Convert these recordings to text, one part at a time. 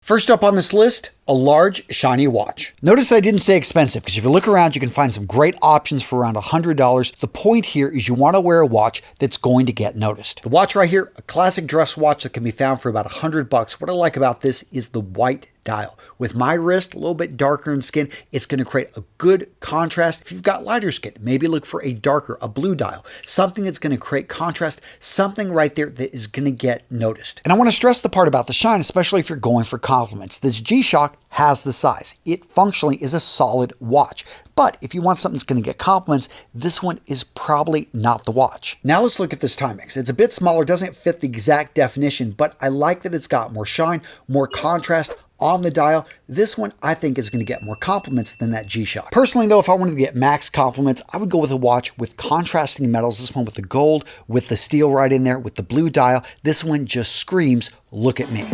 First up on this list, a large, shiny watch. Notice I didn't say expensive, because if you look around, you can find some great options for around $100. The point here is you want to wear a watch that's going to get noticed. The watch right here, a classic dress watch that can be found for about $100. What I like about this is the white dial. With my wrist a little bit darker in skin, it's going to create a good contrast. If you've got lighter skin, maybe look for a darker, a blue dial, something that's going to create contrast, something right there that is going to get noticed. And I want to stress the part about the shine, especially if you're going for compliments. This G-Shock has the size. It functionally is a solid watch. But if you want something that's going to get compliments, this one is probably not the watch. Now let's look at this Timex. It's a bit smaller, doesn't fit the exact definition, but I like that it's got more shine, more contrast on the dial. This one I think is going to get more compliments than that G-Shock. Personally though, if I wanted to get max compliments, I would go with a watch with contrasting metals. This one with the gold, with the steel right in there, with the blue dial. This one just screams, look at me.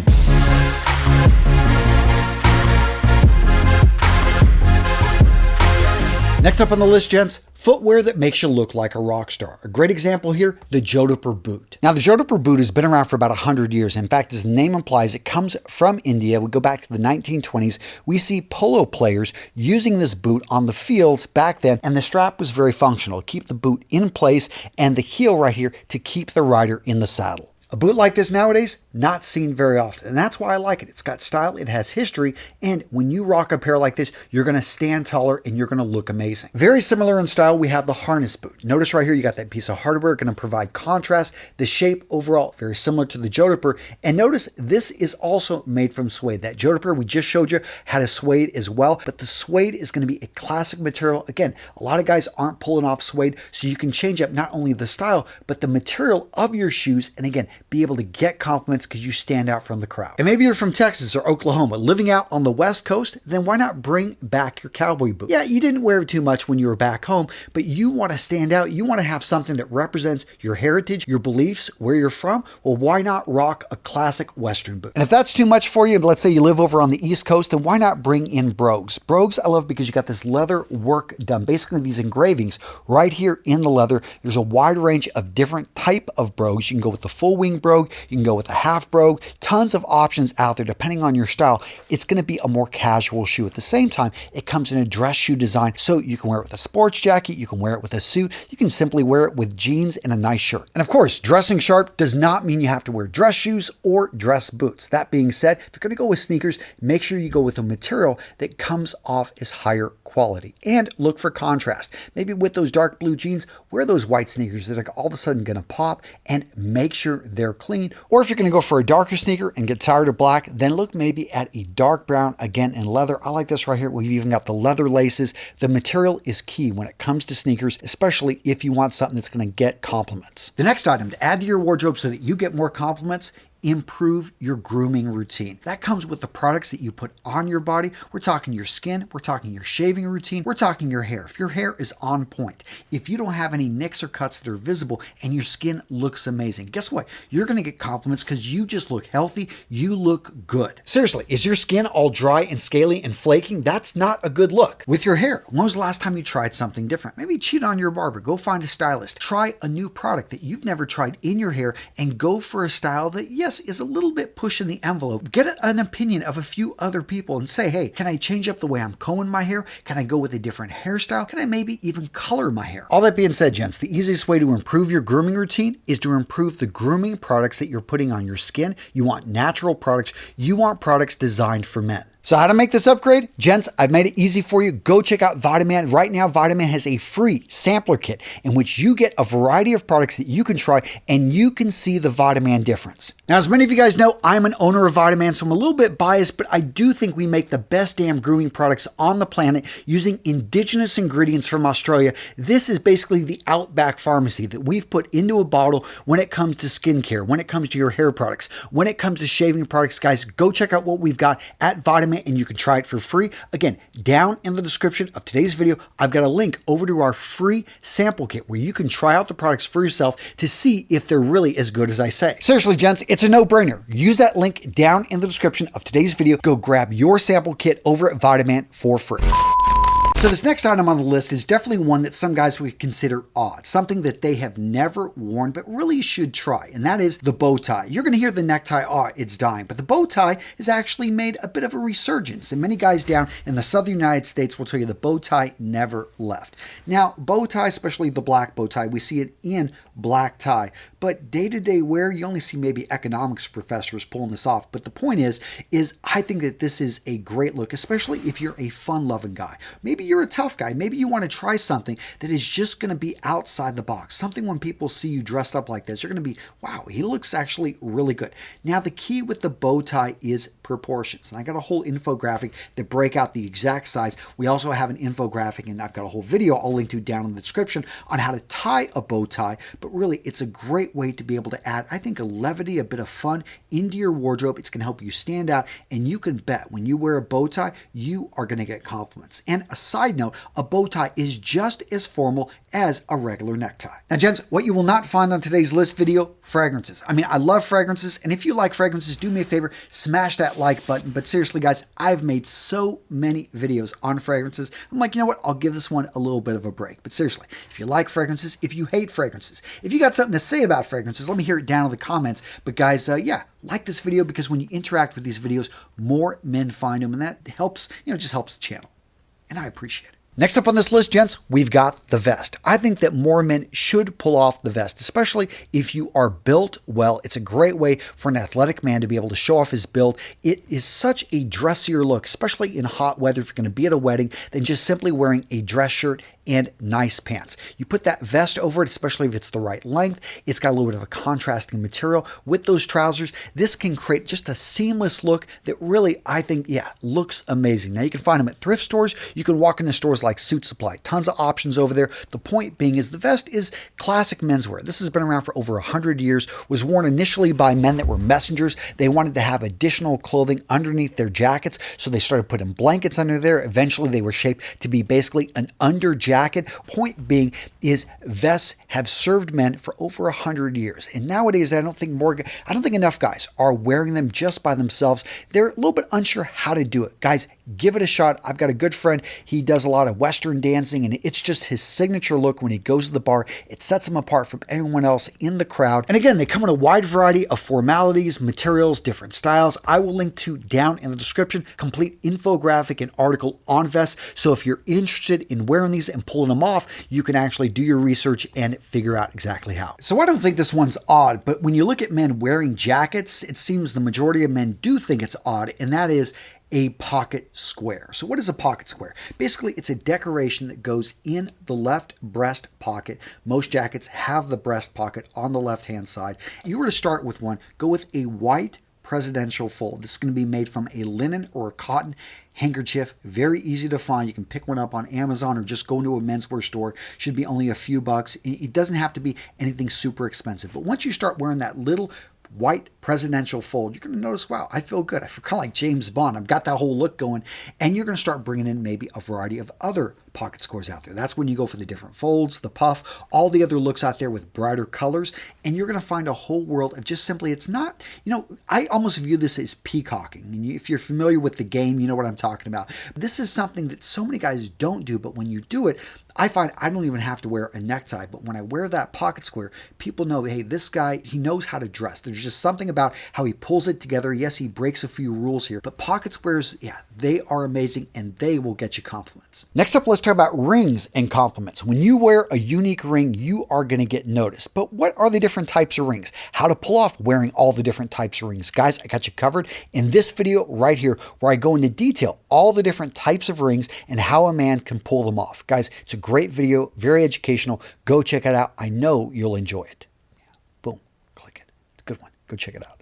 Next up on the list, gents, footwear that makes you look like a rock star. A great example here, the Jodhpur boot. Now, the Jodhpur boot has been around for about 100 years. In fact, as the name implies, it comes from India. We go back to the 1920s. We see polo players using this boot on the fields back then, and the strap was very functional. Keep the boot in place, and the heel right here to keep the rider in the saddle. A boot like this nowadays, not seen very often, and that's why I like it. It's got style, it has history, and when you rock a pair like this, you're going to stand taller and you're going to look amazing. Very similar in style, we have the harness boot. Notice right here, you got that piece of hardware going to provide contrast. The shape overall, very similar to the Jodhpur, and notice this is also made from suede. That Jodhpur we just showed you had a suede as well, but the suede is going to be a classic material. Again, a lot of guys aren't pulling off suede, so you can change up not only the style, but the material of your shoes, and again, be able to get compliments because you stand out from the crowd. And maybe you're from Texas or Oklahoma, living out on the West Coast, then why not bring back your cowboy boot? Yeah, you didn't wear it too much when you were back home, but you want to stand out. You want to have something that represents your heritage, your beliefs, where you're from. Well, why not rock a classic Western boot? And if that's too much for you, let's say you live over on the East Coast, then why not bring in brogues? Brogues I love because you got this leather work done. Basically, these engravings right here in the leather. There's a wide range of different type of brogues. You can go with the full wing brogue. You can go with a half brogue. Tons of options out there depending on your style. It's going to be a more casual shoe. At the same time, it comes in a dress shoe design, so you can wear it with a sports jacket, you can wear it with a suit, you can simply wear it with jeans and a nice shirt. And of course, dressing sharp does not mean you have to wear dress shoes or dress boots. That being said, if you're going to go with sneakers, make sure you go with a material that comes off as higher quality. And look for contrast. Maybe with those dark blue jeans, wear those white sneakers that are all of a sudden going to pop, and make sure they're clean. Or if you're going to go for a darker sneaker and get tired of black, then look maybe at a dark brown, again in leather. I like this right here. We've even got the leather laces. The material is key when it comes to sneakers, especially if you want something that's going to get compliments. The next item to add to your wardrobe so that you get more compliments: improve your grooming routine. That comes with the products that you put on your body. We're talking your skin, we're talking your shaving routine, we're talking your hair. If your hair is on point, if you don't have any nicks or cuts that are visible, and your skin looks amazing, guess what? You're going to get compliments because you just look healthy, you look good. Seriously, is your skin all dry and scaly and flaking? That's not a good look. With your hair, when was the last time you tried something different? Maybe cheat on your barber, go find a stylist, try a new product that you've never tried in your hair, and go for a style that, yes, is a little bit pushing the envelope. Get an opinion of a few other people and say, hey, can I change up the way I'm combing my hair? Can I go with a different hairstyle? Can I maybe even color my hair? All that being said, gents, the easiest way to improve your grooming routine is to improve the grooming products that you're putting on your skin. You want natural products. You want products designed for men. So how to make this upgrade? Gents, I've made it easy for you. Go check out Vitaman. Right now, Vitaman has a free sampler kit in which you get a variety of products that you can try, and you can see the Vitaman difference. Now, as many of you guys know, I'm an owner of Vitaman, so I'm a little bit biased, but I do think we make the best damn grooming products on the planet using indigenous ingredients from Australia. This is basically the Outback Pharmacy that we've put into a bottle when it comes to skincare, when it comes to your hair products, when it comes to shaving products. Guys, go check out what we've got at Vitaman, and you can try it for free. Again, down in the description of today's video, I've got a link over to our free sample kit where you can try out the products for yourself to see if they're really as good as I say. Seriously, gents, it's a no-brainer. Use that link down in the description of today's video. Go grab your sample kit over at Vitaman for free. So this next item on the list is definitely one that some guys would consider odd, something that they have never worn but really should try, and that is the bow tie. You're going to hear the necktie, oh, it's dying, but the bow tie has actually made a bit of a resurgence, and many guys down in the southern United States will tell you the bow tie never left. Now, bow tie, especially the black bow tie, we see it in black tie, but day-to-day wear, you only see maybe economics professors pulling this off, but the point is I think that this is a great look, especially if you're a fun-loving guy. Maybe you're a tough guy. Maybe you want to try something that is just going to be outside the box. Something when people see you dressed up like this, you're going to be, wow, he looks actually really good. Now, the key with the bow tie is proportions. And I got a whole infographic that break out the exact size. We also have an infographic, and I've got a whole video I'll link to down in the description on how to tie a bow tie. But really, it's a great way to be able to add, I think, a levity, a bit of fun into your wardrobe. It's going to help you stand out. And you can bet when you wear a bow tie, you are going to get compliments. And a side note, a bow tie is just as formal as a regular necktie. Now, gents, what you will not find on today's list video, fragrances. I mean, I love fragrances, and if you like fragrances, do me a favor, smash that like button. But seriously, guys, I've made so many videos on fragrances. I'm like, you know what? I'll give this one a little bit of a break. But seriously, if you like fragrances, if you hate fragrances, if you got something to say about fragrances, let me hear it down in the comments. But guys, yeah, like this video, because when you interact with these videos, more men find them, and that helps, just helps the channel. And I appreciate it. Next up on this list, gents, we've got the vest. I think that more men should pull off the vest, especially if you are built well. It's a great way for an athletic man to be able to show off his build. It is such a dressier look, especially in hot weather if you're going to be at a wedding, than just simply wearing a dress shirt and nice pants. You put that vest over it, especially if it's the right length. It's got a little bit of a contrasting material with those trousers. This can create just a seamless look that really, I think, yeah, looks amazing. Now, you can find them at thrift stores. You can walk into stores like Suit Supply. Tons of options over there. The point being is the vest is classic menswear. This has been around for over 100 years, was worn initially by men that were messengers. They wanted to have additional clothing underneath their jackets, so they started putting blankets under there. Eventually, they were shaped to be basically an under jacket. Point being is vests have served men for over 100 years. And nowadays, I don't think enough guys are wearing them just by themselves. They're a little bit unsure how to do it. Guys, give it a shot. I've got a good friend. He does a lot of Western dancing, and it's just his signature look when he goes to the bar. It sets him apart from everyone else in the crowd. And again, they come in a wide variety of formalities, materials, different styles. I will link to down in the description, complete infographic and article on vests. So if you're interested in wearing these and pulling them off, you can actually do your research and figure out exactly how. So I don't think this one's odd, but when you look at men wearing jackets, it seems the majority of men do think it's odd, and that is a pocket square. So what is a pocket square? Basically, it's a decoration that goes in the left breast pocket. Most jackets have the breast pocket on the left-hand side. If you were to start with one, go with a white presidential fold. This is going to be made from a linen or a cotton handkerchief. Very easy to find. You can pick one up on Amazon or just go into a menswear store. Should be only a few bucks. It doesn't have to be anything super expensive. But once you start wearing that little white presidential fold, you're going to notice, wow, I feel good. I feel kind of like James Bond. I've got that whole look going. And you're going to start bringing in maybe a variety of other pocket squares out there. That's when you go for the different folds, the puff, all the other looks out there with brighter colors. And you're going to find a whole world of just simply, it's not, I almost view this as peacocking. And if you're familiar with the game, you know what I'm talking about. This is something that so many guys don't do, but when you do it, I find I don't even have to wear a necktie, but when I wear that pocket square, people know, hey, this guy, he knows how to dress. There's just something about how he pulls it together. Yes, he breaks a few rules here, but pocket squares, yeah, they are amazing and they will get you compliments. Next up, let's talk about rings and compliments. When you wear a unique ring, you are going to get noticed. But what are the different types of rings? How to pull off wearing all the different types of rings? Guys, I got you covered in this video right here where I go into detail all the different types of rings and how a man can pull them off. Guys, it's a great video, very educational. Go check it out. I know you'll enjoy it. Boom, click it. It's a good one. Go check it out.